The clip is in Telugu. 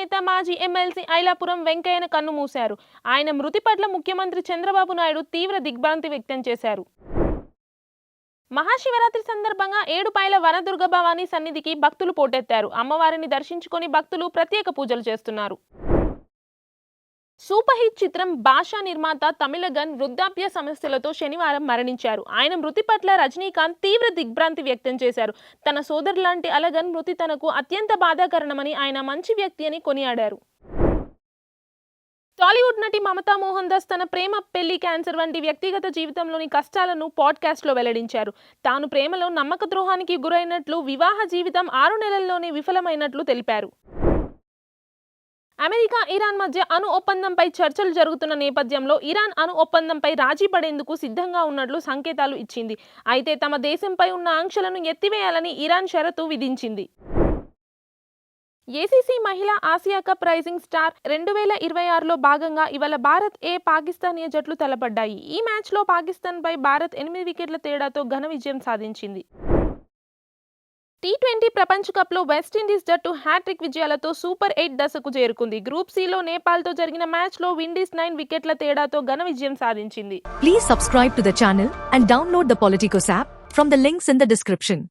నేత మాజీ ఎమ్మెల్సీ ఐలాపురం వెంకయ్యను కన్నుమూశారు. ఆయన మృతి పట్ల ముఖ్యమంత్రి చంద్రబాబు నాయుడు తీవ్ర దిగ్భ్రాంతి వ్యక్తం చేశారు. మహాశివరాత్రి సందర్భంగా ఏడుపాయల వనదుర్గ భవానీ సన్నిధికి భక్తులు పోటెత్తారు. అమ్మవారిని దర్శించుకొని భక్తులు ప్రత్యేక పూజలు చేస్తున్నారు. సూపర్ హిట్ చిత్రం భాషా నిర్మాత తమిళగన్ వృద్ధాప్య సమస్యలతో శనివారం మరణించారు. ఆయన మృతి పట్ల రజనీకాంత్ తీవ్ర దిగ్భ్రాంతి వ్యక్తం చేశారు. తన సోదరులాంటి అలగన్ మృతి తనకు అత్యంత బాధాకరమని, ఆయన మంచి వ్యక్తి అని కొనియాడారు. టాలీవుడ్ నటి మమతా మోహన్ దాస్ తన ప్రేమ, పెళ్లి, క్యాన్సర్ వంటి వ్యక్తిగత జీవితంలోని కష్టాలను పాడ్కాస్ట్లో వెల్లడించారు. తాను ప్రేమలో నమ్మక ద్రోహానికి గురైనట్లు, వివాహ జీవితం 6 నెలల్లోనే విఫలమైనట్లు తెలిపారు. అమెరికా, ఇరాన్ మధ్య అణు ఒప్పందంపై చర్చలు జరుగుతున్న నేపథ్యంలో ఇరాన్ అణు ఒప్పందంపై రాజీ పడేందుకు సిద్ధంగా ఉన్నట్లు సంకేతాలు ఇచ్చింది. అయితే తమ దేశంపై ఉన్న ఆంక్షలను ఎత్తివేయాలని ఇరాన్ షరతు విధించింది. ఏసీసీ మహిళా ఆసియా కప్ రైజింగ్ స్టార్ 2026లో భాగంగా ఇవాళ భారత్ పాకిస్తాన్ జట్లు తలపడ్డాయి. ఈ మ్యాచ్లో పాకిస్తాన్పై భారత్ 8 వికెట్ల తేడాతో ఘన విజయం సాధించింది. టీ20 ప్రపంచ కప్లో వెస్టిండీస్ జట్టు హ్యాట్రిక్ విజయాలతో సూపర్ 8 దశకు చేరుకుంది. గ్రూప్ సిలో నేపాల్తో జరిగిన మ్యాచ్లో విండీస్ 9 వికెట్ల తేడాతో ఘన విజయం సాధించింది. Please subscribe to the channel and download the Politicos app from the links in the description.